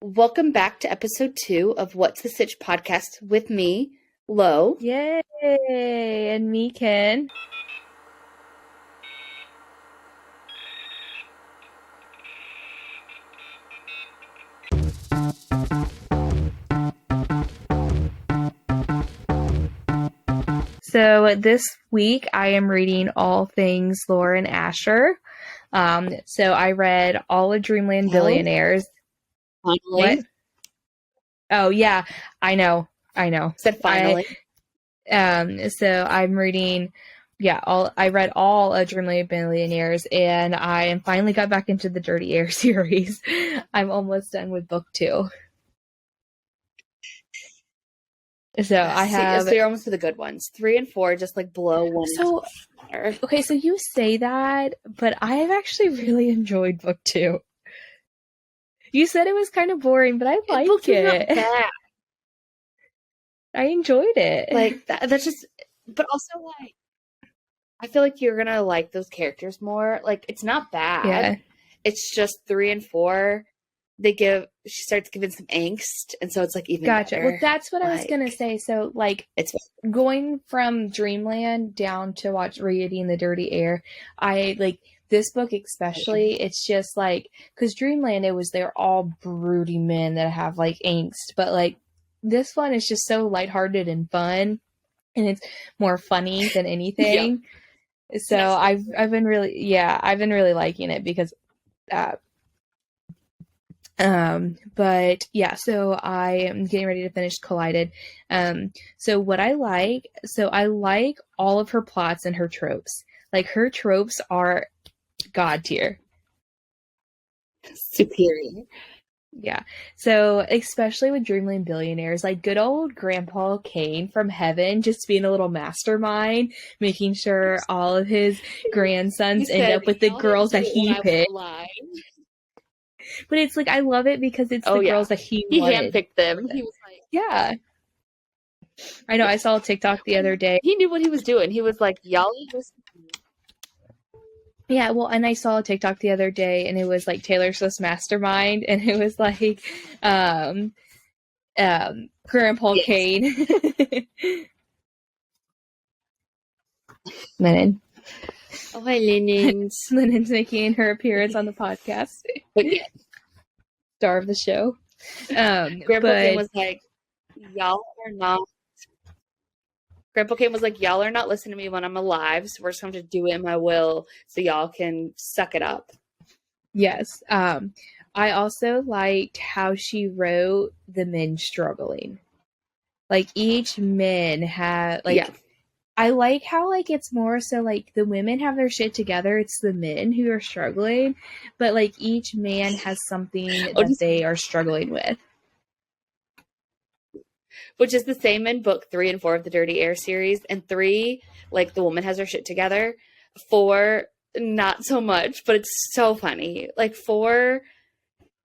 Welcome back to episode 2 of What's the Sitch podcast with me, Lo. Yay! And me, Ken. So this week I am reading all things Lore and Asher. So I read all of Dreamland Billionaires. Finally. What? Oh yeah, I know. Said finally. So I'm reading, I read all of Dreamland Billionaires, and I am finally got back into the Dirty Air series. I'm almost done with book 2. So I have. So you're almost to the good ones. 3 and 4 just like blow one. So okay, so you say that, but I have actually really enjoyed book 2. You said it was kind of boring, but I like it. Not bad. I enjoyed it. Like that's just, but also like, I feel like you're gonna like those characters more. Like it's not bad. Yeah. It's just 3 and 4. She starts giving some angst, and so it's like even Gotcha. better. Well, that's what I was gonna say. So like, it's going from Dreamland down to reading The Dirty Air, I like this book especially. It's just like, because Dreamland, they're all broody men that have like angst, but like this one is just so lighthearted and fun, and it's more funny than anything. Yeah. So yes. I've been really liking it because but yeah, so I am getting ready to finish Collided. So I like all of her plots and her tropes. Like her tropes are god tier. Superior. Yeah. So especially with Dreamland Billionaires, like good old Grandpa Kane from heaven just being a little mastermind, making sure all of his grandsons end up with the girls that he picked. But it's like, I love it because it's the girls that he wanted. Handpicked them. He was like, yeah. I know. I saw a TikTok the other day. He knew what he was doing. He was like, y'all listen to me. Yeah, well, and I saw a TikTok the other day, and it was like Taylor Swift's Mastermind, and it was like, Grandpa Kane. Lennon. Oh, hi, Lennon's. Lennon's making her appearance on the podcast. But yeah. Star of the show. Grandpa Kane was like, y'all are not listening to me when I'm alive, so we're just going to do it in my will so y'all can suck it up. Yes. I also liked how she wrote the men struggling. Like, each man had, like... Yeah. I like how, like, it's more so, like, the women have their shit together. It's the men who are struggling. But, like, each man has something that they are struggling with. Which is the same in book 3 and 4 of the Dirty Air series. And 3, like, the woman has her shit together. 4, not so much, but it's so funny. Like, 4,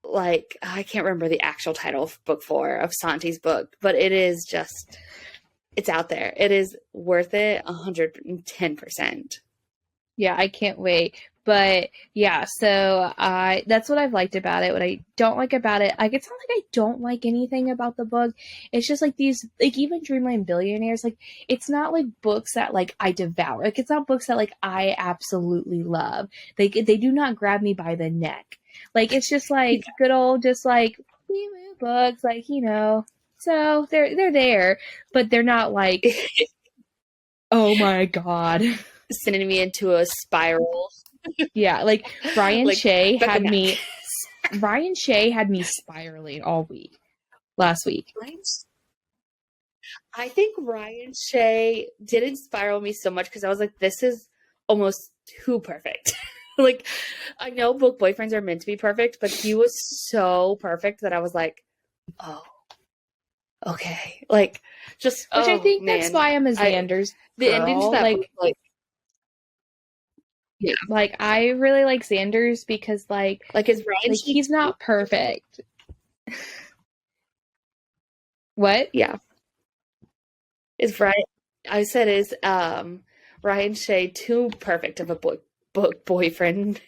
like, I can't remember the actual title of book 4 of Santi's book, but it is just... It's out there. It is worth it 110%. Yeah, I can't wait. But yeah, so that's what I've liked about it. What I don't like about it, like, it's not like I don't like anything about the book. It's just like these, like, even Dreamland Billionaires, like, it's not like books that like I devour. Like, it's not books that like I absolutely love. They do not grab me by the neck. Like, it's just like good old, just like wee woo books, like, you know. So they're there, but they're not like, oh my god, sending me into a spiral. Yeah, like Ryan Shea had me. Ryan Shea had me spiraling all week. Last week, I think Ryan Shea didn't spiral me so much because I was like, this is almost too perfect. Like, I know book boyfriends are meant to be perfect, but he was so perfect that I was like, oh. Okay, like, just which I think that's why I'm a Xander's the ending to that like yeah, like I really like Xander's because like is Ryan, like he's not perfect. What? Yeah, is Ryan? I said is Ryan Shea too perfect of a book boyfriend?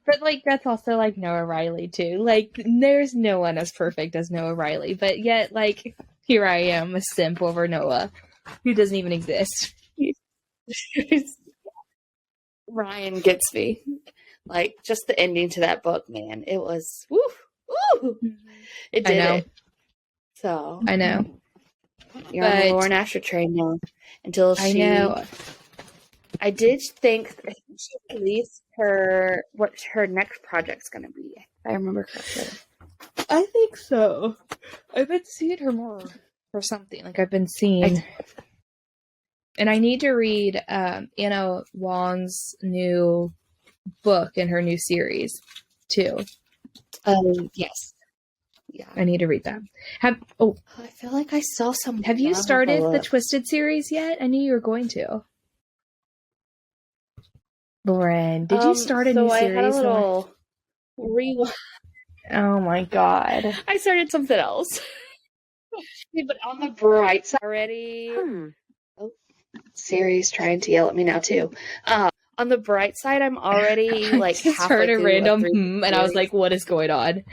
But, like, that's also, like, Noah Riley, too. Like, there's no one as perfect as Noah Riley. But yet, like, here I am, a simp over Noah, who doesn't even exist. Ryan gets me. Like, just the ending to that book, man. It was, woo, woo. It I did know. it. So, I know. you're on the But- Lauren Asher train now. Until I she, know. I think she released what her next project's going to be. If I remember correctly. I think so. I've been seeing her more for something. Like, I've been seeing... And I need to read Anna Huang's new book in her new series, too. Yes. Yeah. I need to read that. I feel like I saw some. Have you started the Twisted series yet? I knew you were going to. Lauren, did you start a new series? I had a little rewind. Oh my god. I started something else. But on the bright side already. Oh, Siri's trying to yell at me now too. On the bright side, I'm already like I just halfway heard a through random and I was like, what is going on?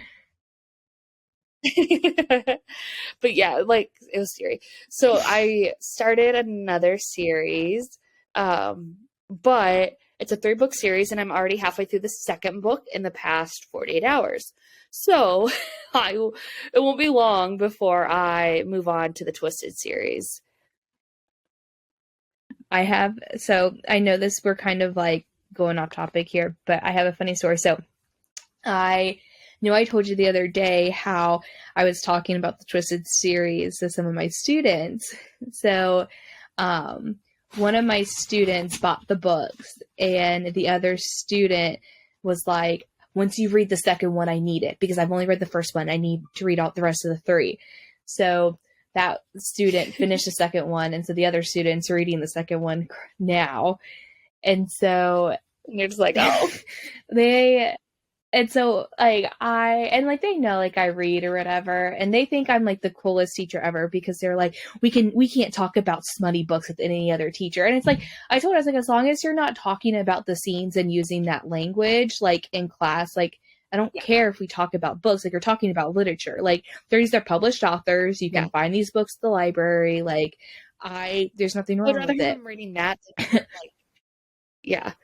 But yeah, like it was scary. So I started another series, but it's a 3-book series, and I'm already halfway through the second book in the past 48 hours. So it won't be long before I move on to the Twisted series. So I know this, we're kind of like going off topic here, but I have a funny story. So I know I told you the other day how I was talking about the Twisted series to some of my students. So one of my students bought the books, and the other student was like, once you read the second one, I need it, because I've only read the first one. I need to read out the rest of the 3. So that student finished the second one, and so the other student's reading the second one now. And so you're just like, oh. And so, like, they know, like, I read or whatever, and they think I'm, like, the coolest teacher ever, because they're like, we can't talk about smutty books with any other teacher. And it's like, I told her, I was like, as long as you're not talking about the scenes and using that language, like, in class, like, I don't care if we talk about books, like, you're talking about literature. Like, they're published authors, you can find these books at the library, like, there's nothing wrong with it. I'd rather him reading that than, like, yeah.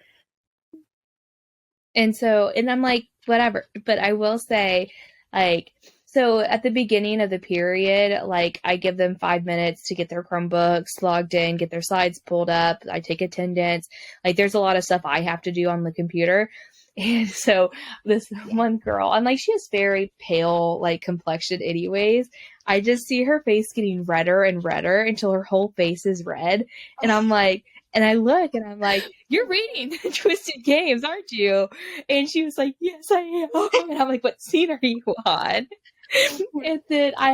And I'm like, whatever. But I will say, like, so at the beginning of the period, like, I give them 5 minutes to get their Chromebooks logged in, get their slides pulled up. I take attendance. Like, there's a lot of stuff I have to do on the computer. And so this one girl, I'm like, she has very pale, like, complexion anyways. I just see her face getting redder and redder until her whole face is red. And I'm like, and I look and I'm like, you're reading Twisted Games, aren't you? And she was like, yes, I am. And I'm like, what scene are you on? And then I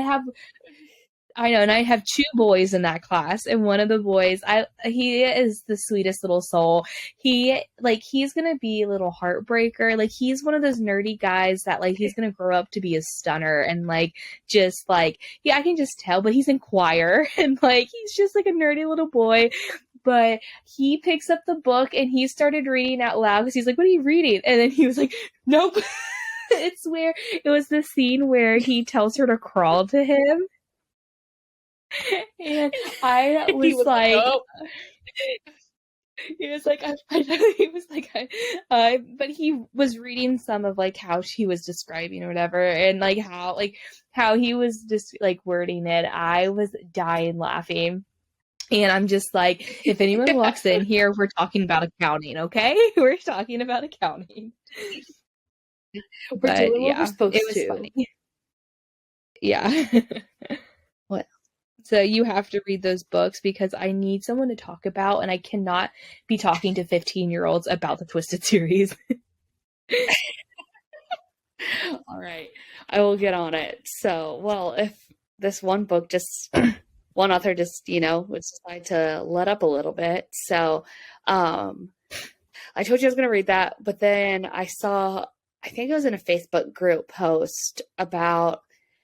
have 2 boys in that class, and one of the boys, he is the sweetest little soul. He's gonna be a little heartbreaker. Like, he's one of those nerdy guys that, like, he's gonna grow up to be a stunner, and, like, just, like, yeah, I can just tell, but he's in choir, and, like, he's just, like, a nerdy little boy. But he picks up the book and he started reading out loud, because he's like, what are you reading? And then he was like, nope. It was the scene where he tells her to crawl to him. And I was like, nope. He was like, but he was reading some of, like, how she was describing or whatever, and, like, how he was just, like, wording it. I was dying laughing. And I'm just like, if anyone walks in here, we're talking about accounting, okay? We're talking about accounting. We're doing what we're supposed to. It was funny. Yeah. What? So you have to read those books, because I need someone to talk about, and I cannot be talking to 15-year-olds about the Twisted series. All right. I will get on it. So, well, if this one book one author just, would decide to let up a little bit. So, I told you I was going to read that, but then I think it was in a Facebook group post about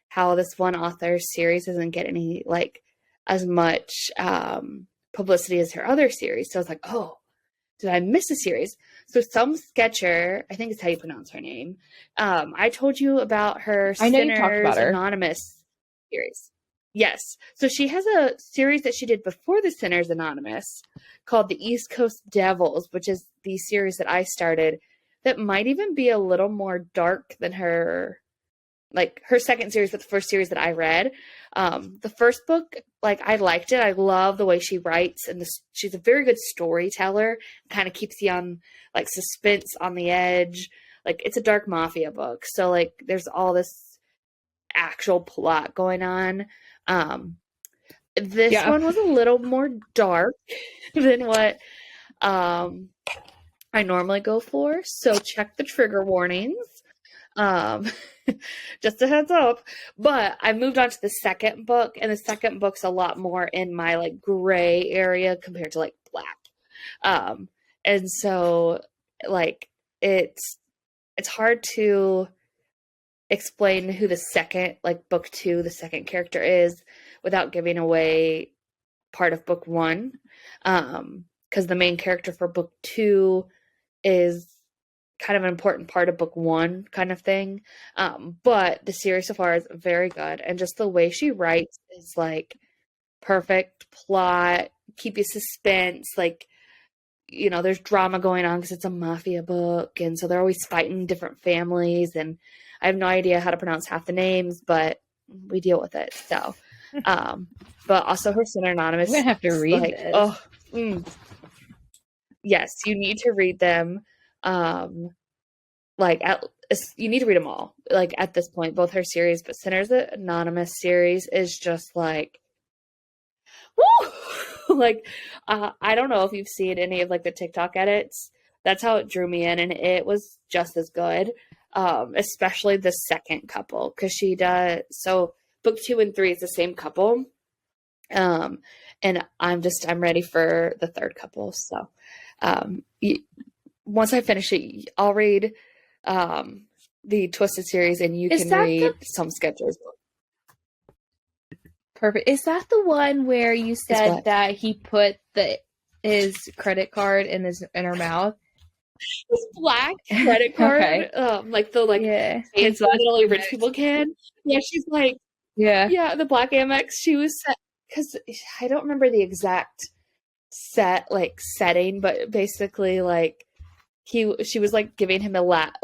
how this one author's series doesn't get any, like, as much publicity as her other series. So I was like, oh, did I miss a series? So some sketcher, I think is how you pronounce her name. I told you about her I know you talked about Sinners her. Anonymous series. Yes. So she has a series that she did before the Sinners Anonymous called the East Coast Devils, which is the series that I started that might even be a little more dark than her, like her second series, but the first series that I read. The first book, like I liked it. I love the way she writes, and she's a very good storyteller. Kind of keeps you on like suspense on the edge. Like it's a dark mafia book, so like there's all this actual plot going on. This one was a little more dark than what I normally go for. So check the trigger warnings. Just a heads up. But I moved on to the second book, and the second book's a lot more in my like gray area compared to like black. And so like it's hard to explain who the second, like book 2, the second character is without giving away part of book 1. Because the main character for book 2 is kind of an important part of book 1 kind of thing. But the series so far is very good. And just the way she writes is like perfect plot, keep you suspense, like, you know, there's drama going on because it's a mafia book. And so they're always fighting different families. And I have no idea how to pronounce half the names, but we deal with it. So, but also her Sinner Anonymous. I'm going to have to read like, this. Yes, you need to read them. You need to read them all. Like at this point, both her series, but Sinners Anonymous series is just like, woo! Like, I don't know if you've seen any of like the TikTok edits. That's how it drew me in, and it was just as good. Especially the second couple, because she does. So book 2 and 3 is the same couple. And I'm ready for the third couple. So, once I finish it, I'll read the Twisted series, and you can read some sketches. Perfect. Is that the one where you said that he put his credit card in her mouth? This black credit card, okay. It's that only rich people can. Yeah, she's like, yeah, the black Amex. She was set because I don't remember the exact setting, but basically like she was like giving him a lap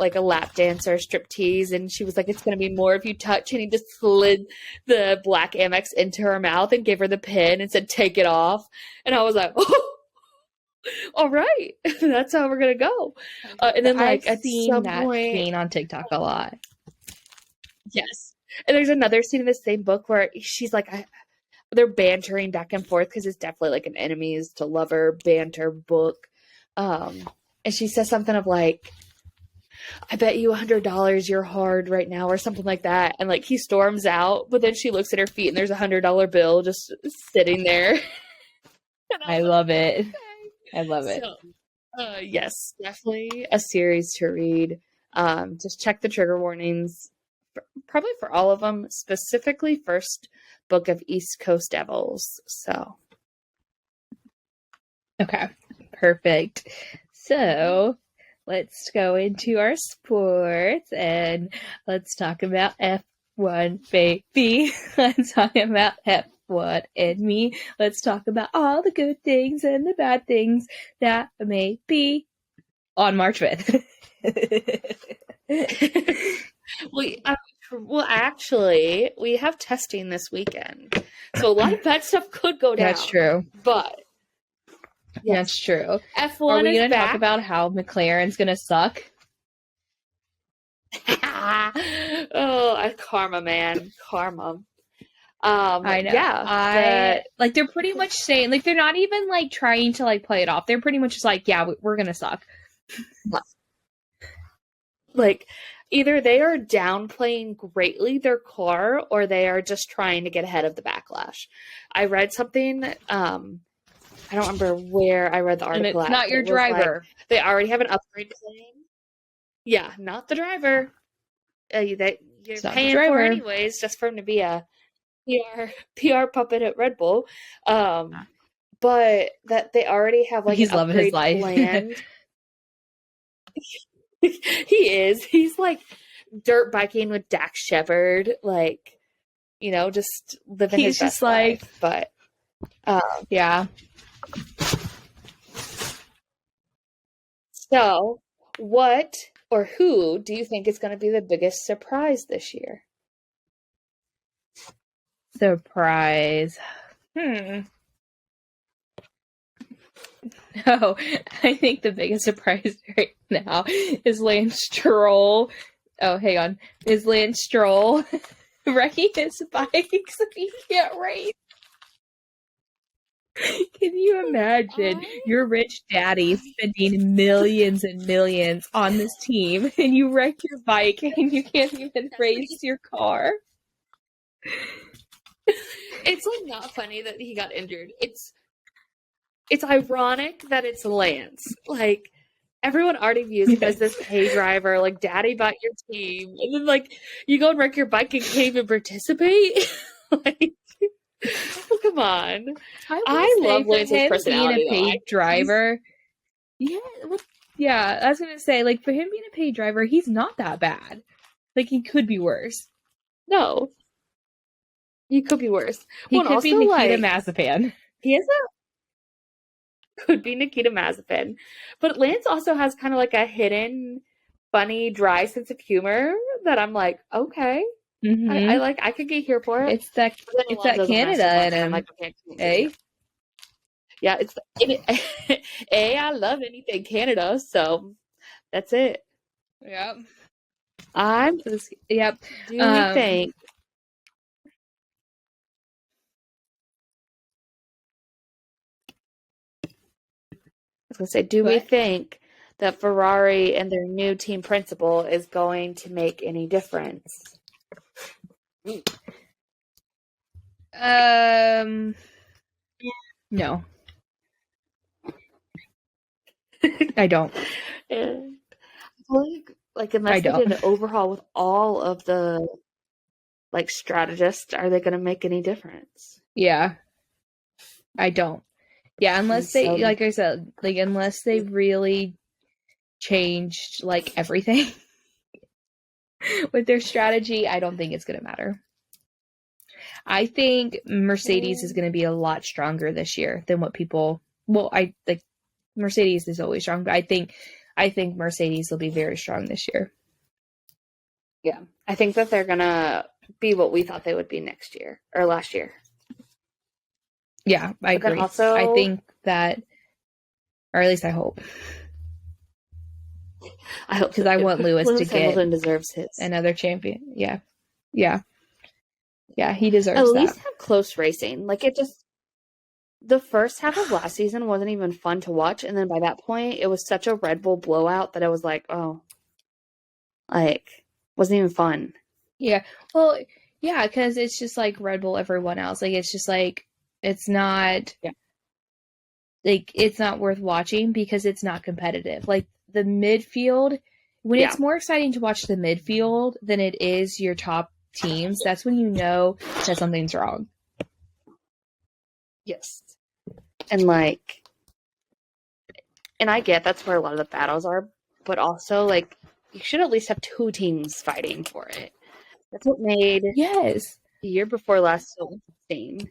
dance or a striptease, and she was like, it's gonna be more if you touch, and he just slid the black Amex into her mouth and gave her the pin and said, take it off. And I was like, oh, all right, that's how we're gonna go. And then like I've seen that scene on TikTok a lot. Yes. And there's another scene in the same book where she's like, they're bantering back and forth because it's definitely like an enemies to lover banter book. And she says something of like, I bet you $100 you're hard right now, or something like that. And like he storms out, but then she looks at her feet and there's $100 bill just sitting there. I love it. Okay. I love it. So, yes, definitely a series to read. Just check the trigger warnings, probably for all of them, specifically first book of East Coast Devils. So, okay, perfect. So let's go into our sports and let's talk about F1, baby. Let's talk about F1 and me. Let's talk about all the good things and the bad things that may be on March 5th. Well, actually, we have testing this weekend. So a lot of bad stuff could go down. That's true. But yes. That's true. F1 Are we going to talk about how McLaren's going to suck? Karma, man. Karma. I know. Yeah. They're pretty much saying, like, they're not even, like, trying to, like, play it off. They're pretty much just like, yeah, we're going to suck. Like, either they are downplaying greatly their car, or they are just trying to get ahead of the backlash. I read something, I don't remember where I read the article. And it's not your driver. Like, they already have an upgrade plan. Yeah, not the driver. You're paying for anyways, just for him to be a PR puppet at Red Bull. but that they already have like He's an loving his upgrade life. planned. He is. He's like dirt biking with Dax Shepard, like, you know, just living his He's best just like, life. But yeah. so what or who do you think is going to be the biggest surprise this year? Surprise. No, I think the biggest surprise right now is Lance Stroll. Oh, hang on. Is Lance Stroll wrecking his bike so he can't race? Can you imagine your rich daddy spending millions and millions on this team and you wreck your bike and you can't even race your car? It's like not funny that he got injured. It's ironic that it's Lance. Like, everyone already views him as this pay driver, like daddy bought your team, and then like you go and wreck your bike and can't even participate. Like, well, come on. I love Lance's personality. Being a paid driver. Yeah, yeah. I was gonna say, like, for him being a paid driver, he's not that bad. Like, he could be worse. No, he could be worse. He could be Nikita Mazepin. He is could be Nikita Mazepin, but Lance also has kind of like a hidden, funny, dry sense of humor that I'm like, okay, I could get here for it. It's that Canada, and I'm like, okay, yeah, I love anything Canada, so that's it. Yep. Yep. Do we think? I was gonna say, do we think that Ferrari and their new team principal is going to make any difference? No. I don't. Like unless they did an overhaul with all of the like strategists, are they going to make any difference? Yeah. I don't. Yeah, unless they, like I said, like unless they really changed like everything with their strategy, I don't think it's going to matter. I think Mercedes is going to be a lot stronger this year than what people. Well, I like Mercedes is always strong, but I think Mercedes will be very strong this year. Yeah, I think that they're going to be what we thought they would be next year or last year. Yeah, I agree. Also, I think that, or at least I hope. I hope because I want Lewis to get Hamilton deserves his another champion. Yeah, he deserves at that. least have close racing. Like it just the first half of last season wasn't even fun to watch, and then by that point, it was such a Red Bull blowout that I was like, oh, like wasn't even fun. Yeah, well, yeah, because it's just like Red Bull, everyone else. Like it's just like it's not. Yeah. Like it's not worth watching because it's not competitive. Like the midfield, when it's more exciting to watch the midfield than it is your top teams, that's when you know that something's wrong. Yes. And like, and I get that's where a lot of the battles are, but also like you should at least have two teams fighting for it. That's what made the year before last so interesting.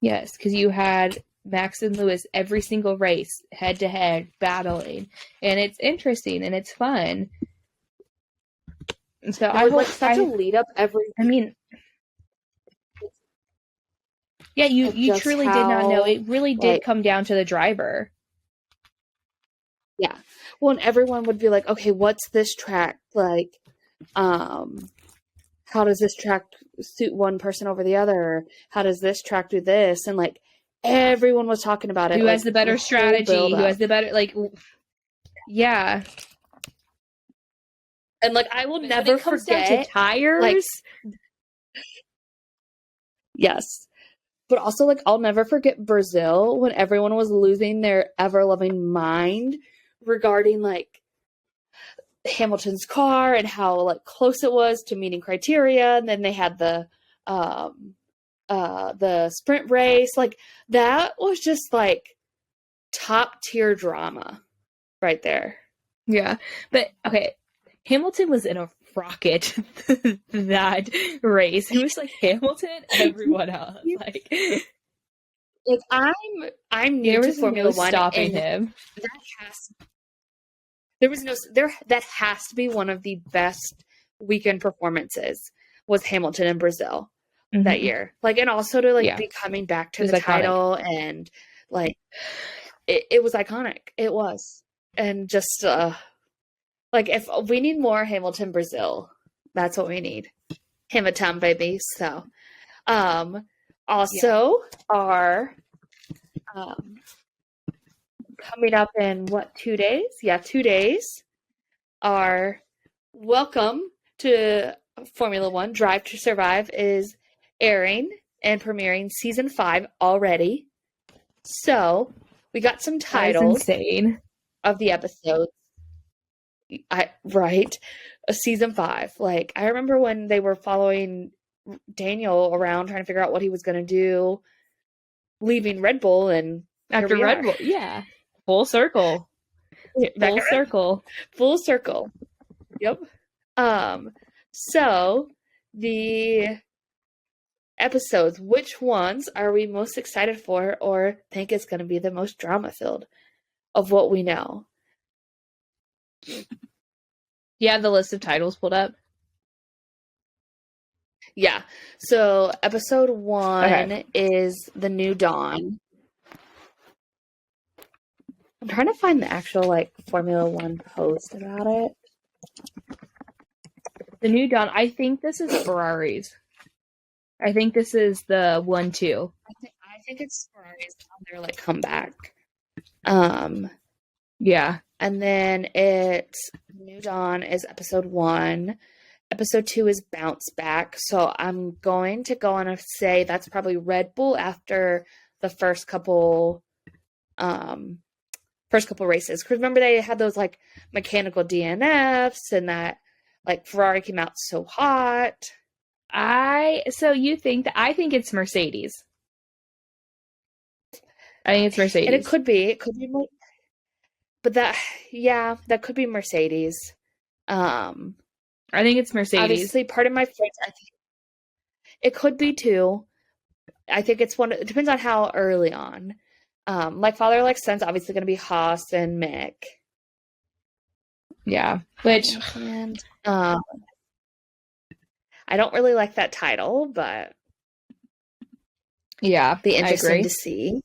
Yes, because you had Max and Lewis every single race, head to head, battling, and it's interesting and it's fun. So I hope like such a lead up every. I mean, yeah, you truly did not know. It really did come down to the driver. Yeah, well, and everyone would be like, "Okay, what's this track like? How does this track suit one person over the other? How does this track do this?" And like everyone was talking about it. Who has the better strategy? Who has the better yeah. And like I will never forget down to tires. Like, yes. But also like I'll never forget Brazil when everyone was losing their ever-loving mind regarding like Hamilton's car and how like close it was to meeting criteria, and then they had the the sprint race. Like, that was just like top tier drama right there. Yeah. But okay, Hamilton was in a rocket that race. It was like Hamilton, everyone else. Like, I'm new there to was Formula no One, stopping and him. that has to be one of the best weekend performances was Hamilton in Brazil that year. Like, and also to like be coming back to the title, and like it was iconic. It was. And just like, if we need more Hamilton Brazil, that's what we need. Hamilton, baby. So also our coming up in 2 days? Yeah, 2 days. Our Welcome to Formula One Drive to Survive is airing and premiering season 5 already. So we got some titles of the episodes. Season 5. Like, I remember when they were following Daniel around trying to figure out what he was going to do, leaving Red Bull, and after Red Bull, full circle. Full circle. Yep. So the episodes, which ones are we most excited for or think is going to be the most drama filled of what we know? You have the list of titles pulled up? Yeah. So episode 1 is The New Dawn. I'm trying to find the actual like Formula One post about it. The New Dawn. I think this is Ferrari's. I think this is the 1-2. I think it's Ferrari's on their like comeback. Yeah. And then it's New Dawn is episode 1. Episode 2 is Bounce Back. So I'm going to go on and say that's probably Red Bull after the first couple races. Because remember, they had those like mechanical DNFs, and that like Ferrari came out so hot. So you think that I think it's Mercedes. I think it's Mercedes. And it could be but that could be Mercedes. I think it's Mercedes. Obviously, part of my friends, I think it could be too. I think it's one. It depends on how early on. Like Father Like Son's obviously going to be Haas and Mick. Yeah, which I don't really like that title, but yeah, be interesting to see.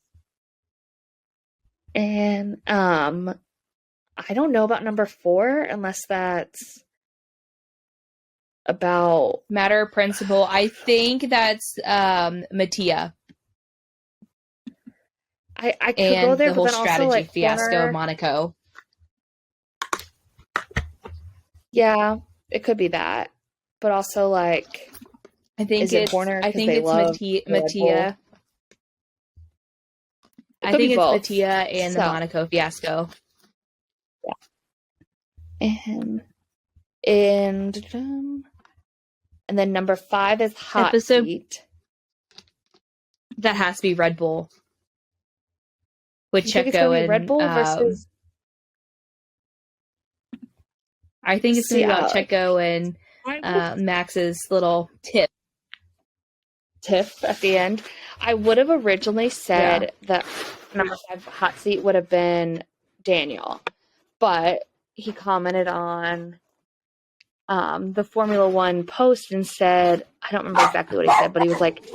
And I don't know about number 4 unless that's about matter of principle. I think that's Mattia. I could go there, the whole but then strategy also like fiasco of Monaco. Yeah, it could be that, but also like I think it's Mattia. I think it's Mattia and the Monaco fiasco. Yeah. And then number 5 is Hot Seat. That has to be Red Bull. With Checo and Red Bull versus. I think it's going to be about Checo and Max's little tiff at the end. I would have originally said that number 5 Hot Seat would have been Daniel, but he commented on the Formula One post and said, I don't remember exactly what he said, but he was like,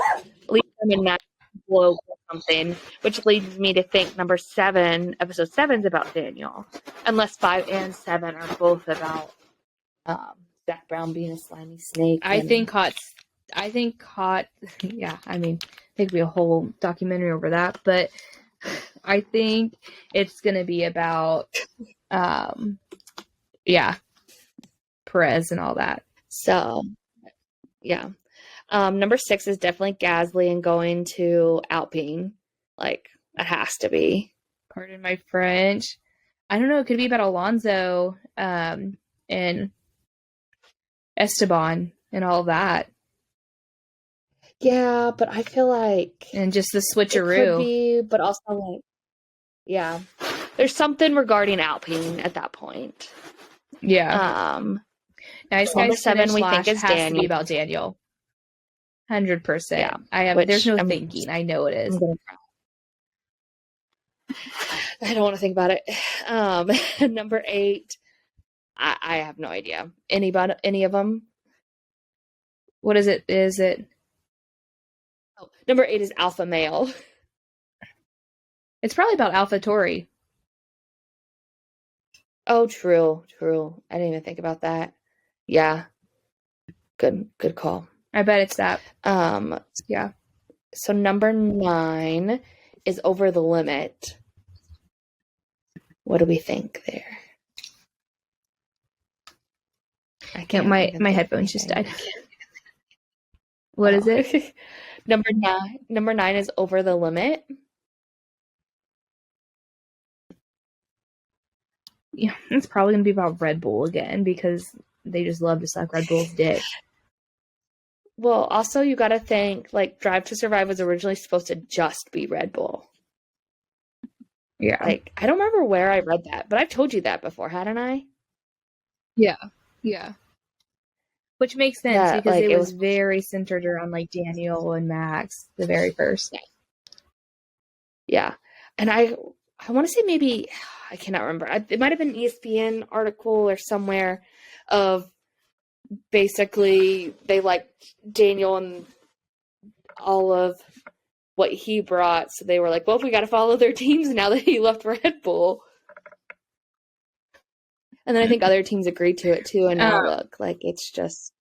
leave them in that globe or something, which leads me to think episode 7 is about Daniel, unless 5 and 7 are both about Zach Brown being a slimy snake. I think hot. Yeah, I mean, there could be a whole documentary over that, but I think it's going to be about, Perez and all that. So, yeah. Number 6 is definitely Gasly and going to Alpine. Like, it has to be. Pardon my French. I don't know. It could be about Alonso and Esteban and all that. Yeah, but I feel like And just the it could switcheroo. be, but also like, yeah, there's something regarding Alpine at that point. Yeah. Nice Number Guys 7 Finish we think Lash is has to be Daniel. about Daniel. 100%. Yeah, There's which no I'm thinking. I know it is. gonna cry. I don't want to think about it. Number 8, I have no idea. Anybody, any of them? What is it? Is it? Oh, number 8 is alpha male. It's probably about AlphaTauri. Oh, true. I didn't even think about that. Yeah, good call. I bet it's that. Yeah. So number 9 is Over the Limit. What do we think there? I can't. My headphones just died. What is it? Number 9 is Over the Limit. Yeah, it's probably gonna be about Red Bull again because they just love to suck Red Bull's dick. Well, also you got to think like Drive to Survive was originally supposed to just be Red Bull. Yeah. Like I don't remember where I read that, but I've told you that before, hadn't I? Yeah. Which makes sense That, because like, it it was was- very centered around like Daniel and Max, the very first. Yeah. And I want to say maybe I cannot remember. It might have been an ESPN article or somewhere of basically they liked Daniel and all of what he brought, so they were like, well, we got to follow their teams now that he left Red Bull. And then I think other teams agreed to it too, and now look, like it's just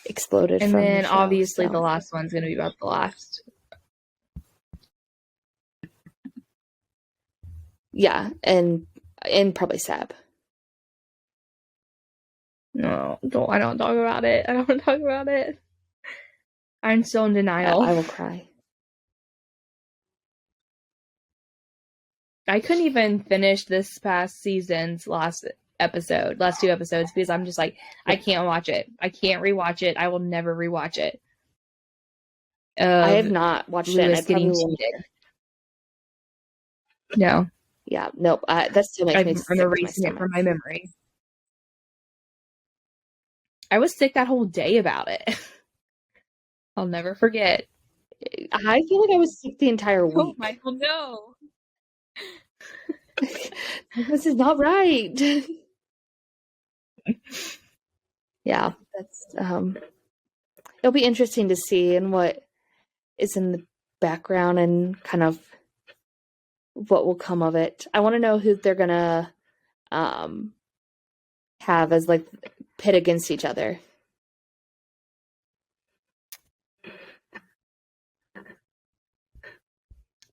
exploded. And from then the show, obviously so. the last one's gonna be about the last. Yeah, and probably Seb. No, I don't talk about it. I don't want to talk about it. I'm still in denial. I will cry. I couldn't even finish this past season's last 2 episodes because I'm just like, I can't watch it. I can't rewatch it. I will never rewatch it. I have not watched Lewis it. getting cheated. No. Yeah, nope. That still makes me sick. I'm erasing it from my memory. I was sick that whole day about it. I'll never forget. I feel like I was sick the entire week. Oh, Michael, no. This is not right. Yeah, that's it'll be interesting to see and what is in the background and kind of what will come of it. I want to know who they're gonna have as like pit against each other.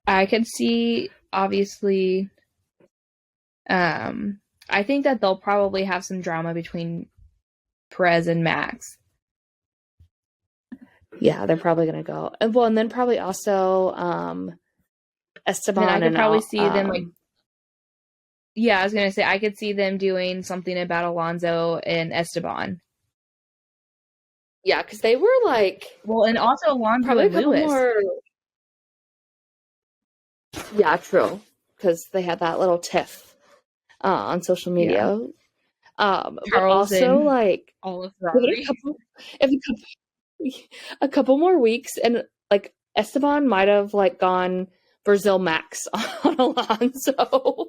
I could see, obviously, I think that they'll probably have some drama between Perez and Max. Yeah, they're probably gonna go. And then probably also Esteban. And I could probably see them like. Yeah, I was gonna say I could see them doing something about Alonso and Esteban. Yeah, because they were like. Well, and also Alonso probably and Lewis. More... Yeah, true. Because they had that little tiff on social media. Yeah. But also like all of a couple more weeks, and like Esteban might have like gone Brazil Max on Alonso.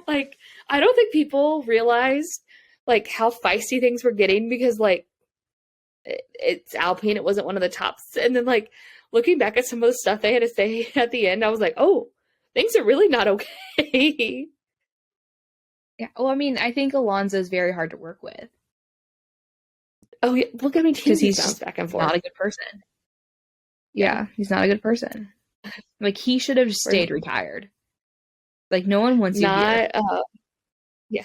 Like I don't think people realized like how feisty things were getting because like it's Alpine, it wasn't one of the tops, and then like looking back at some of the stuff they had to say at the end, I was like, oh, things are really not okay. Yeah, well, I mean, I think Alonso's very hard to work with. Oh yeah, look at me because he's just back and forth. Not a good person. Yeah, he's not a good person. Like he should have stayed retired. Like no one wants you here. Yeah,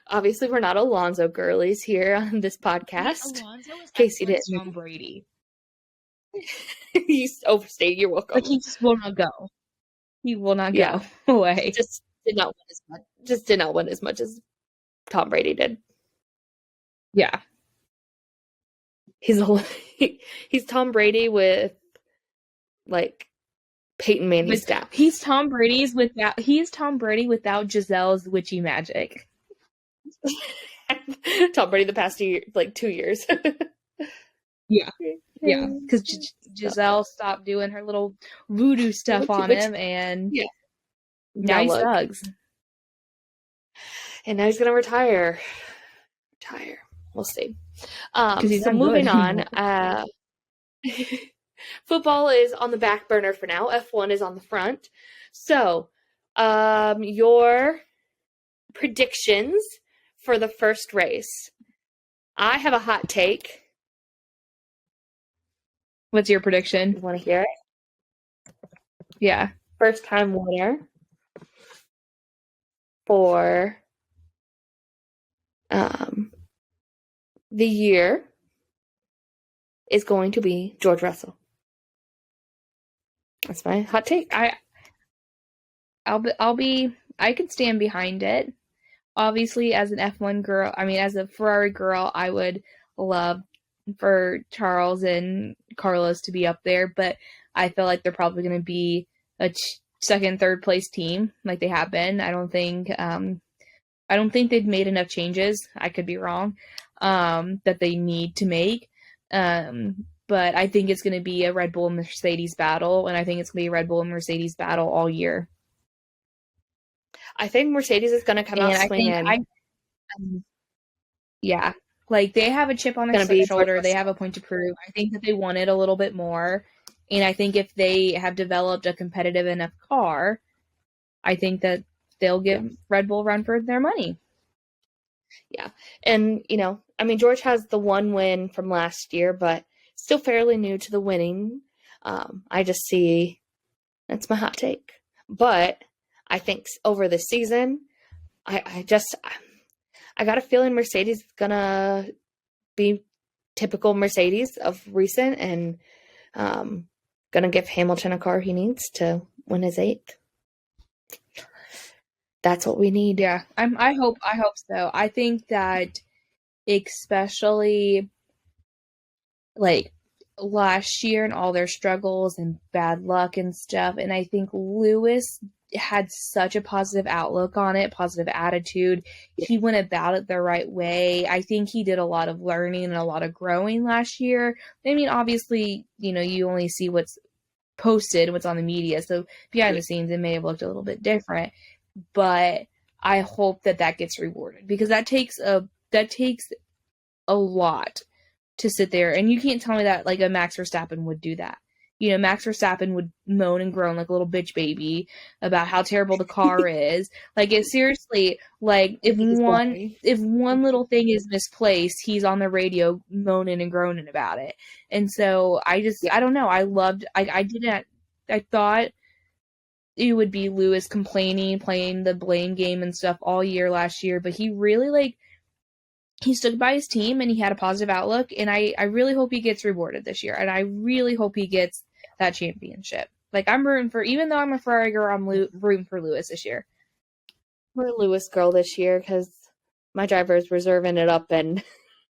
obviously we're not Alonso girlies here on this podcast. Alonso is Casey did Tom Brady. He's overstayed. You're welcome. Like he just will not go. He will not go away. Just did not win as much. Just did not win as much as Tom Brady did. Yeah. He's he's Tom Brady with like Peyton Manning's stats. He's Tom Brady without Giselle's witchy magic. Tom Brady the past 2 years. Yeah. Yeah, because Giselle stopped doing her little voodoo stuff on him, and now he sucks. And now he's gonna retire. We'll see. So moving on, football is on the back burner for now. F1 is on the front. So, your predictions for the first race. I have a hot take. What's your prediction? You want to hear it? Yeah. First time winner for the year is going to be George Russell. That's my hot take. I can stand behind it. Obviously, as an F1 girl, as a Ferrari girl, I would love for Charles and Carlos to be up there, but I feel like they're probably going to be a second, third place team like they have been. I don't think they've made enough changes. I could be wrong, that they need to make. But I think it's going to be a Red Bull and Mercedes battle, and I think it's going to be a Red Bull and Mercedes battle all year. I think Mercedes is going to come out swinging. Yeah. Like, they have a chip on their shoulder. They have a point to prove. I think that they want it a little bit more. And I think if they have developed a competitive enough car, I think that they'll give Red Bull a run for their money. Yeah. And, George has the one win from last year, but still fairly new to the winning. I just see that's my hot take. But I think over the season, I got a feeling Mercedes is going to be typical Mercedes of recent and going to give Hamilton a car he needs to win his 8th. That's what we need. Yeah, I hope so. I think that especially like last year and all their struggles and bad luck and stuff, and I think Lewis had such a positive outlook on it, positive attitude. He went about it the right way. I think he did a lot of learning and a lot of growing last year. Obviously, you only see what's posted, what's on the media. So behind the scenes, it may have looked a little bit different, but I hope that gets rewarded, because that takes a lot to sit there. And you can't tell me that like a Max Verstappen would do that. Max Verstappen would moan and groan like a little bitch baby about how terrible the car is. Like, it seriously, like, if one little thing is misplaced, he's on the radio moaning and groaning about it. And so I don't know. I thought it would be Lewis complaining, playing the blame game and stuff all year last year, but he really he stood by his team and he had a positive outlook, and I really hope he gets rewarded this year, and I really hope he gets that championship. Like, I'm rooting for, even though I'm a Ferrari girl, I'm rooting for Lewis this year. We're a Lewis girl this year because my driver is reserving it up in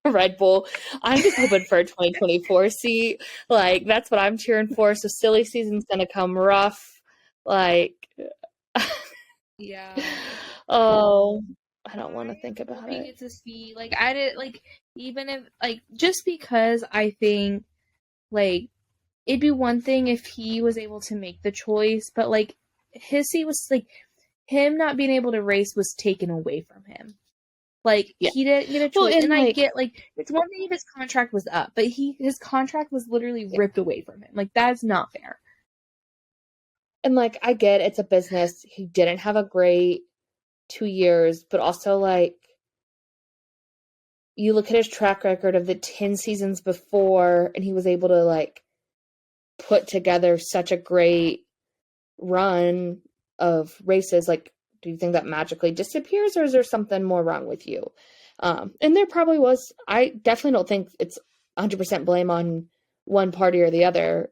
Red Bull. I'm just hoping for a 2024 seat. Like, that's what I'm cheering for. So silly season's going to come rough. Like, yeah. Oh, I don't want to think about it. Get to see, like, I did, like, even if, like, just because I think, like, it'd be one thing if he was able to make the choice, but, like, his seat was, like, him not being able to race was taken away from him. Like, he didn't get a choice, and I get, like, it's one thing if his contract was up, but his contract was literally ripped away from him. Like, that's not fair. And, like, I get it's a business. He didn't have a great 2 years, but also, like, you look at his track record of the 10 seasons before, and he was able to, like, put together such a great run of races. Like, do you think that magically disappears, or is there something more wrong with you? And there probably was. I definitely don't think it's 100% blame on one party or the other.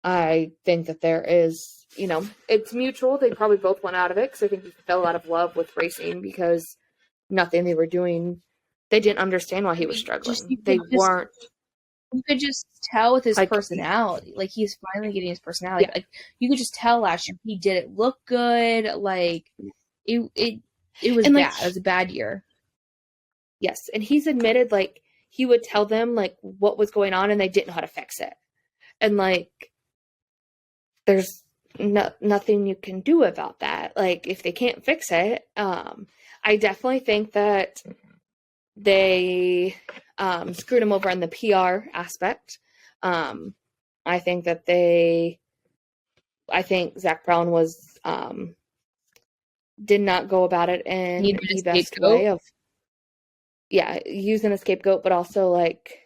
I think that there is, it's mutual. They probably both went out of it because I think he fell out of love with racing because nothing they were doing, they didn't understand why he was struggling. They weren't You could just tell with his Like, personality. Like, he's finally getting his personality. yeah, Like, you could just tell last year he didn't look good. Like, it was and like, bad. It was a bad year. yes, and he's admitted like he would tell them like what was going on, and they didn't know how to fix it, and like there's nothing you can do about that. Like if they can't fix it, I definitely think that they screwed him over on the PR aspect. I think that I think Zach Brown was did not go about it in Needed a the best scapegoat. way of, yeah, using a scapegoat, but also like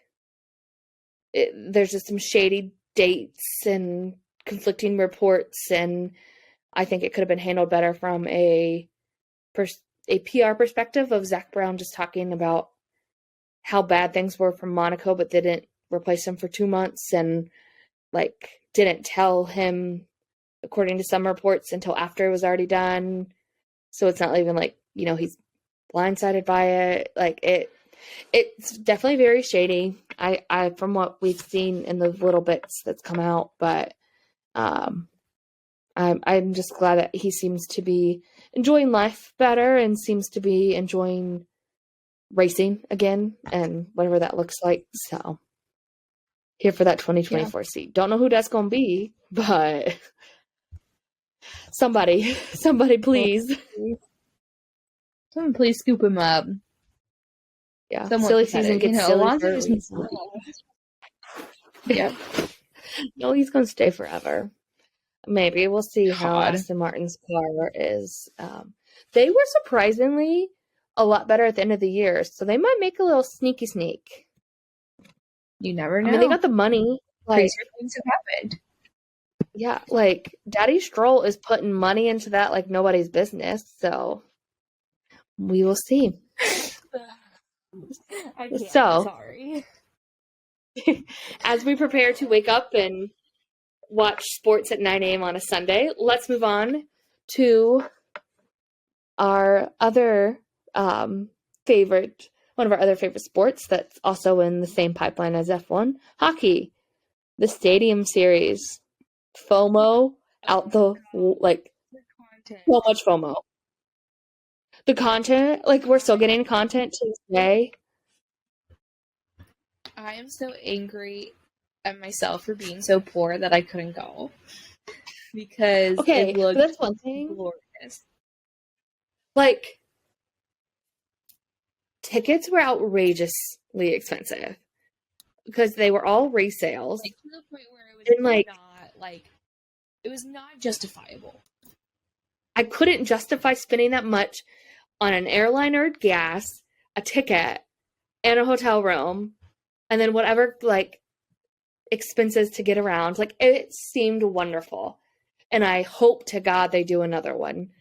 there's just some shady dates and conflicting reports, and I think it could have been handled better from a PR perspective of Zach Brown just talking about how bad things were from Monaco, but didn't replace him for 2 months, and like didn't tell him, according to some reports, until after it was already done. So it's not even like, he's blindsided by it. Like it's definitely very shady. I from what we've seen in the little bits that's come out, but I'm just glad that he seems to be enjoying life better and seems to be enjoying racing again and whatever that looks like. So here for that 2024 seat. Don't know who that's gonna be, but somebody please. Someone please scoop him up. Yeah, Somewhat silly pathetic. season gets silly Alonso for a just reason. Yeah. No, he's gonna stay forever. Maybe we'll see how God. Aston Martin's car is. They were surprisingly a lot better at the end of the year, so they might make a little sneaky sneak. You never know. I mean, they got the money. Like, crazier things have happened. yeah, like Daddy Stroll is putting money into that like nobody's business. So we will see. I can't. So, Sorry. as we prepare to wake up and watch sports at 9 a.m. on a Sunday, let's move on to our other favorite, one of our other favorite sports that's also in the same pipeline as F1, hockey, the Stadium Series. FOMO out the, like, so much FOMO. The content, like, we're still getting content to this day. I am so angry at myself for being so poor that I couldn't go. Because Okay, it looked that's one thing. glorious. Like, tickets were outrageously expensive because they were all resales. Like, to the point where it was and like, not, like, it was not justifiable. I couldn't justify spending that much on an airline or gas, a ticket, and a hotel room, and then whatever, like, expenses to get around. Like, it seemed wonderful. And I hope to God they do another one.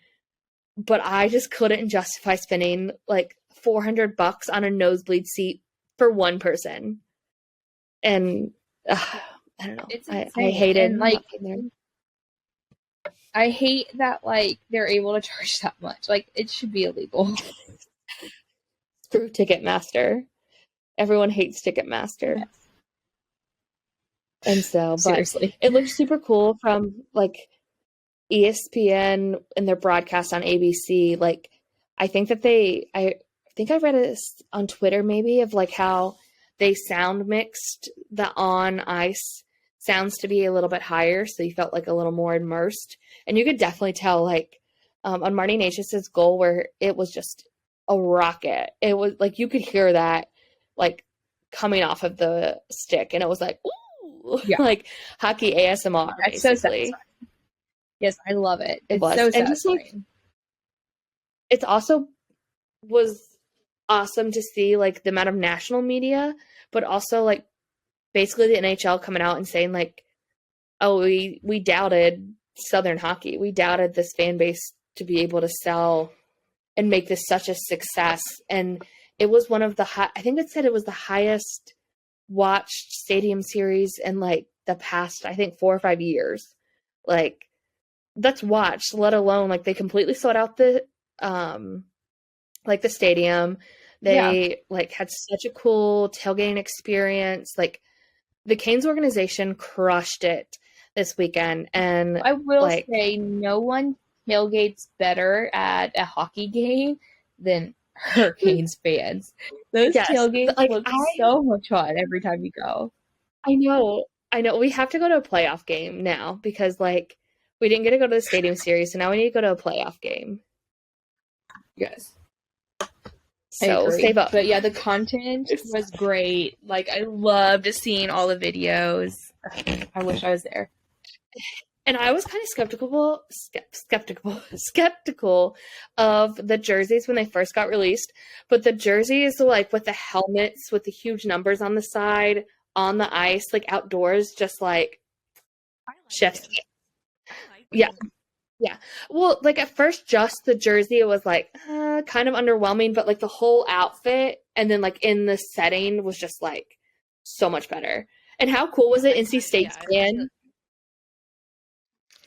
But I just couldn't justify spending like $400 on a nosebleed seat for one person. And I don't know. I hated, and like, I hate that like they're able to charge that much. Like, it should be illegal. Screw Ticketmaster. Everyone hates Ticketmaster. Yes. And so, but seriously, it looked super cool from like ESPN and their broadcast on ABC. Like, I think that I think I read it on Twitter maybe of like how they sound mixed the on ice sounds to be a little bit higher, so you felt like a little more immersed, and you could definitely tell like on Marty Necas's goal where it was just a rocket. It was like you could hear that like coming off of the stick, and it was like ooh, yeah. Like hockey ASMR. That's basically. So yes, I love it. It was so satisfying. Like, it's also was awesome to see like the amount of national media, but also like basically the NHL coming out and saying like, oh, we doubted Southern hockey. We doubted this fan base to be able to sell and make this such a success. And it was one of the I think it said it was the highest watched Stadium Series in like the past, I think 4 or 5 years. Like, that's watched, let alone like they completely sold out the like the stadium. They like had such a cool tailgating experience. Like the Canes organization crushed it this weekend, and I will like, say no one tailgates better at a hockey game than Hurricanes fans. Those yes, tailgates like look so much fun every time you go. I know. We have to go to a playoff game now because like we didn't get to go to the Stadium Series, so now we need to go to a playoff game. Yes. So save up. But yeah, the content was great. Like, I loved seeing all the videos. I wish I was there. And I was kind of skeptical of the jerseys when they first got released. But the jerseys, like with the helmets, with the huge numbers on the side, on the ice, like outdoors, just like chef's kiss. Yeah. Yeah. Well, like at first, just the jersey, it was like kind of underwhelming, but like the whole outfit and then like in the setting was just like so much better. And how cool was it? NC State's fan.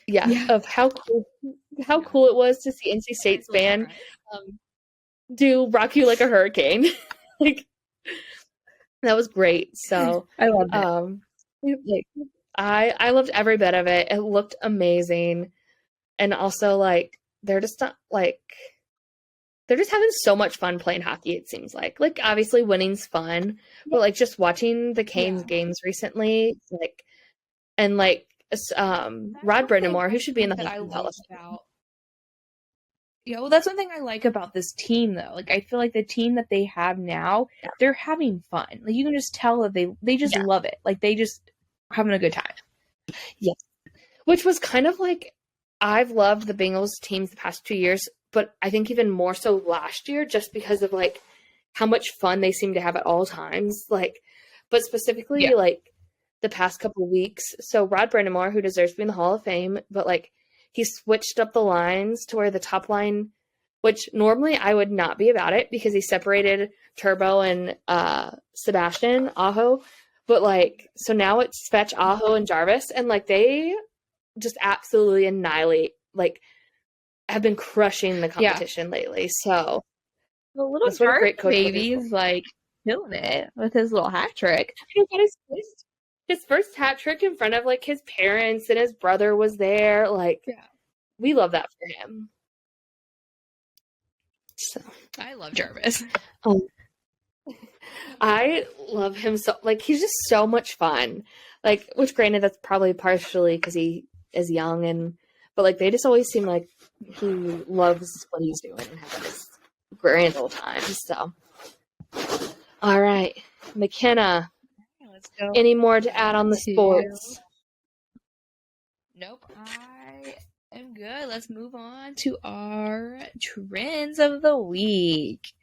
Yeah, of how cool it was to see NC State's band do "Rock You Like a Hurricane." Like that was great. So I loved it. Like, I loved every bit of it. It looked amazing. And also, like, they're just not, like, they're just having so much fun playing hockey, it seems like. Like, obviously, winning's fun, but, like, just watching the Canes games recently, like, and, like, Rod Brindamore, who should be in the Hall of Fame. Yeah, well, that's one thing I like about this team, though. Like, I feel like the team that they have now, they're having fun. Like, you can just tell that they just love it. Like, they just having a good time. Yes. Which was kind of like, I've loved the Bengals teams the past 2 years, but I think even more so last year, just because of like how much fun they seem to have at all times. Like, but specifically like the past couple of weeks. So Rod Brindamore, who deserves to be in the Hall of Fame, but like he switched up the lines to where the top line, which normally I would not be about it because he separated Turbo and Sebastian Aho. But like, so now it's Fetch, Aho, and Jarvis, and like they just absolutely annihilate, like, have been crushing the competition lately. So the little Jarvis baby's like killing it with his little hat trick. He got his first hat trick in front of like his parents, and his brother was there. Like, we love that for him. So I love Jarvis. I love him so, like, he's just so much fun. Like, which granted, that's probably partially because he is young, but like they just always seem like he loves what he's doing and having his grand old time. So, all right, McKenna, let's go. Any more to add on the sports? Nope, I am good. Let's move on to our trends of the week.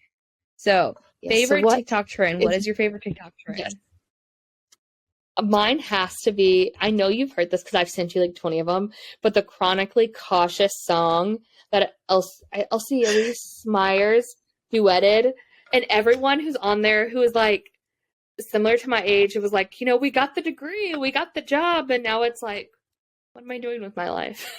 So, favorite TikTok trend. What is your favorite TikTok trend? Yes. Mine has to be, I know you've heard this because I've sent you like 20 of them, but the chronically cautious song that Elsie Elise Myers duetted, and everyone who's on there who is like similar to my age, it was like, you know, we got the degree, we got the job, and now it's like, what am I doing with my life?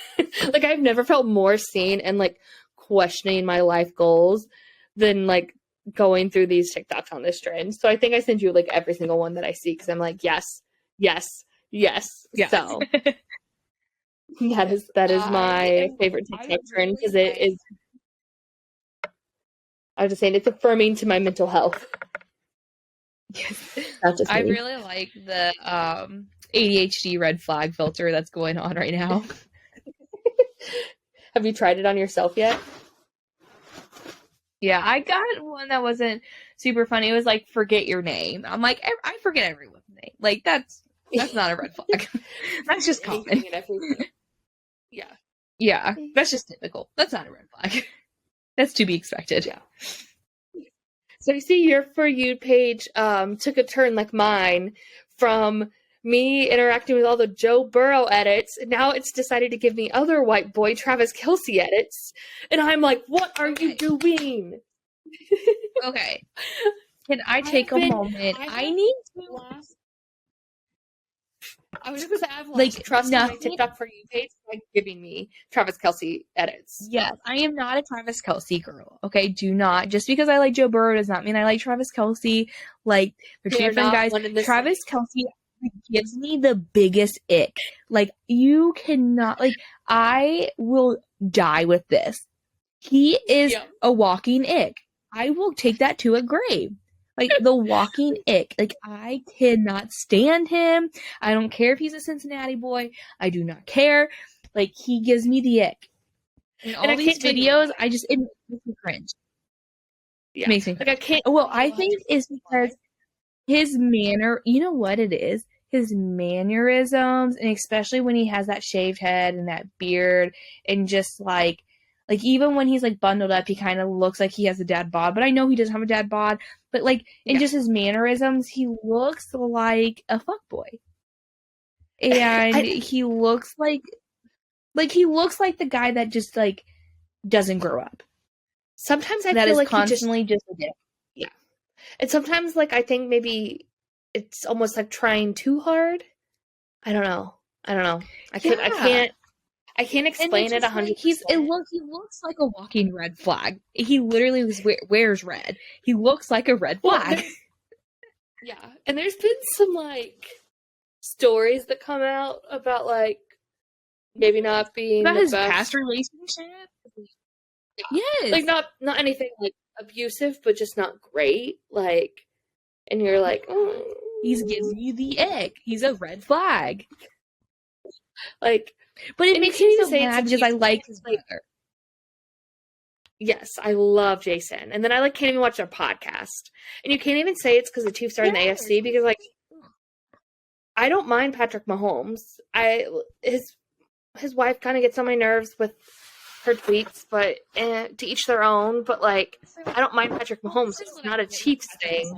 Like, I've never felt more seen and like questioning my life goals than like going through these TikToks on this trend. So I think I send you like every single one that I see because I'm like, yes. So that is my favorite TikTok trend because it is. I was just saying it's affirming to my mental health. Yes, I really like the ADHD red flag filter that's going on right now. Have you tried it on yourself yet? Yeah, I got one that wasn't super funny. It was like, forget your name. I'm like, I forget everyone's name. Like, that's not a red flag. That's just common. Yeah, that's just typical. That's not a red flag. That's to be expected. Yeah. So you see, your For You page took a turn like mine from me interacting with all the Joe Burrow edits. Now it's decided to give me other white boy Travis Kelce edits. And I'm like, what are you doing? Okay. Can I take a moment? I need to... I was just going to say, I've lost trust in my TikTok For You page by giving me Travis Kelce edits. Yes, I am not a Travis Kelce girl. Okay, do not. Just because I like Joe Burrow does not mean I like Travis Kelce. Like, they're two different guys. Travis Kelce... gives me the biggest ick. Like, you cannot, like, I will die with this. He is a walking ick. I will take that to a grave. Like, the walking ick. Like, I cannot stand him. I don't care if he's a Cincinnati boy. I do not care. Like, he gives me the ick. In all these videos, it makes me cringe. Yeah. Makes me cringe. Like, I can't. Well, I think it's because his manner, you know what it is? His mannerisms, and especially when he has that shaved head and that beard, and just like even when he's like bundled up, he kind of looks like he has a dad bod, but I know he doesn't have a dad bod. But like, in just his mannerisms, he looks like a fuckboy. And he looks like the guy that just like doesn't grow up. Sometimes I feel like constantly just a dick. Yeah. And sometimes, like, I think maybe it's almost like trying too hard. I don't know. I can't explain it 100%. He looks like a walking red flag. He literally wears red. He looks like a red flag. Yeah. And there's been some, like, stories that come out about, like, maybe not being about the his best. past relationship. Yeah. Yes. Like, not anything, like, abusive, but just not great. Like, and you're like, oh. He's giving you the ick. He's a red flag. Like, but it makes me so mad because I like his brother. Yes, I love Jason. And then I like can't even watch their podcast. And you can't even say it's because the Chiefs are in the AFC because, like, I don't mind Patrick Mahomes. His wife kind of gets on my nerves with her tweets, but to each their own. But, like, I don't mind Patrick Mahomes. It's not a Chiefs thing.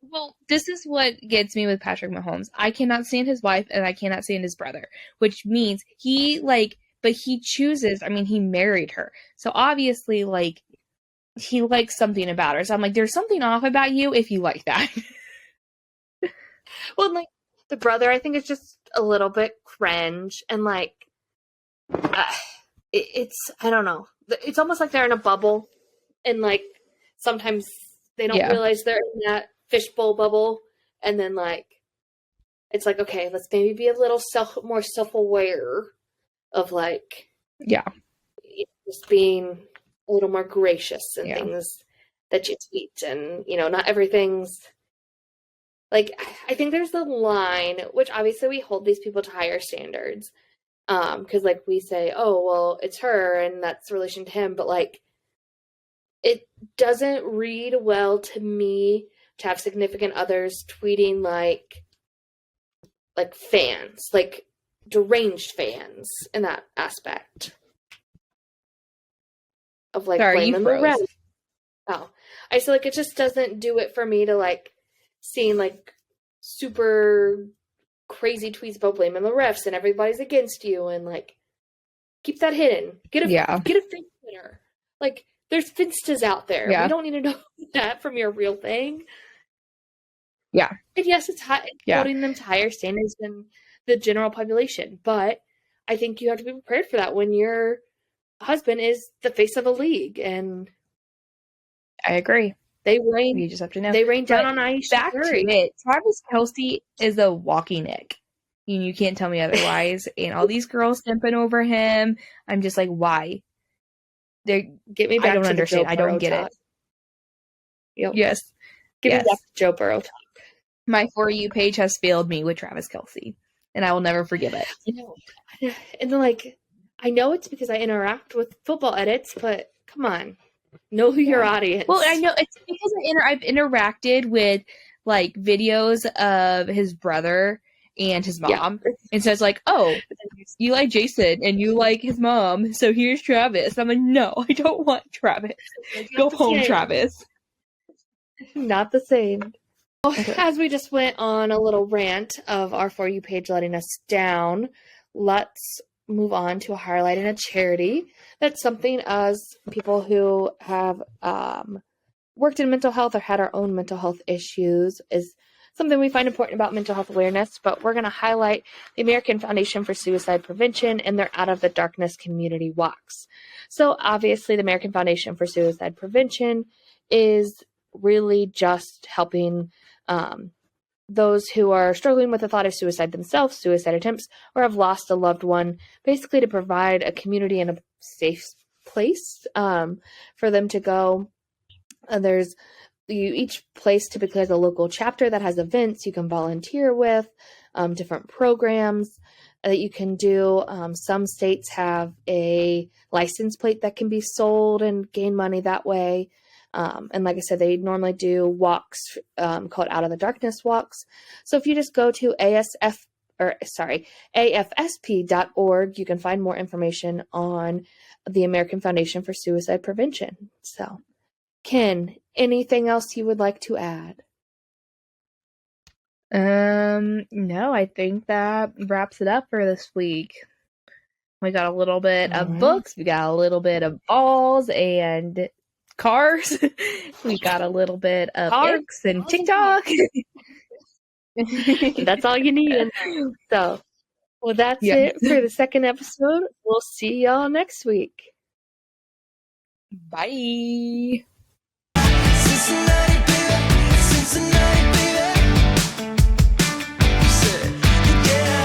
Well, this is what gets me with Patrick Mahomes. I cannot stand his wife and I cannot stand his brother, which means but he chooses, I mean, he married her. So obviously, like, he likes something about her. So I'm like, there's something off about you if you like that. Well, like, the brother, I think it's just a little bit cringe. And, like, it's, I don't know. It's almost like they're in a bubble. And, like, sometimes they don't realize they're in that fishbowl bubble, and then, like, it's like, okay, let's maybe be a little more self-aware of, like, just being a little more gracious in things that you tweet, and, you know, not everything's, like, I think there's the line, which obviously we hold these people to higher standards, because, like, we say, oh, well, it's her, and that's relation to him, but, like, it doesn't read well to me to have significant others tweeting like fans, like deranged fans in that aspect of, like, blaming the refs. Oh, I feel like it just doesn't do it for me to, like, seeing, like, super crazy tweets about blaming the refs and everybody's against you, and, like, keep that hidden. Get a fake Twitter. Like, there's finstas out there. We don't need to know that from your real thing. Yeah. And yes, it's holding them to higher standards than the general population. But I think you have to be prepared for that when your husband is the face of a league. And I agree. You just have to know. They rain down on Aisha. Back to it. Travis Kelce is a walking ick. You can't tell me otherwise. And all these girls simping over him. I'm just like, why? Get me back I don't to understand. I don't get it. Yep. Yes. Give me back to Joe Burrow talk. My For You page has failed me with Travis Kelce, and I will never forgive it. I know. And then, like, I know it's because I interact with football edits, but come on. Know who your audience. Well, I know it's because I've interacted with, like, videos of his brother and his mom. Yeah. And so it's like, oh, you like Jason and you like his mom, so here's Travis. I'm like, no, I don't want Travis. Go home, Travis. Not the same. Okay. As we just went on a little rant of our For You page letting us down, let's move on to a highlight and a charity. That's something as people who have worked in mental health or had our own mental health issues is something we find important about mental health awareness, but we're going to highlight the American Foundation for Suicide Prevention and their Out of the Darkness community walks. So obviously the American Foundation for Suicide Prevention is really just helping those who are struggling with the thought of suicide themselves, suicide attempts, or have lost a loved one, basically to provide a community and a safe place for them to go. Each place typically has a local chapter that has events you can volunteer with, different programs that you can do. Some states have a license plate that can be sold and gain money that way. And like I said, they normally do walks called Out of the Darkness walks. So if you just go to AFSP.org, you can find more information on the American Foundation for Suicide Prevention. So, Ken, anything else you would like to add? No, I think that wraps it up for this week. We got a little bit of books, we got a little bit of balls and cars. We got a little bit of cakes and TikTok. That's all you need. So, well, that's it for the second episode. We'll see y'all next week. Bye.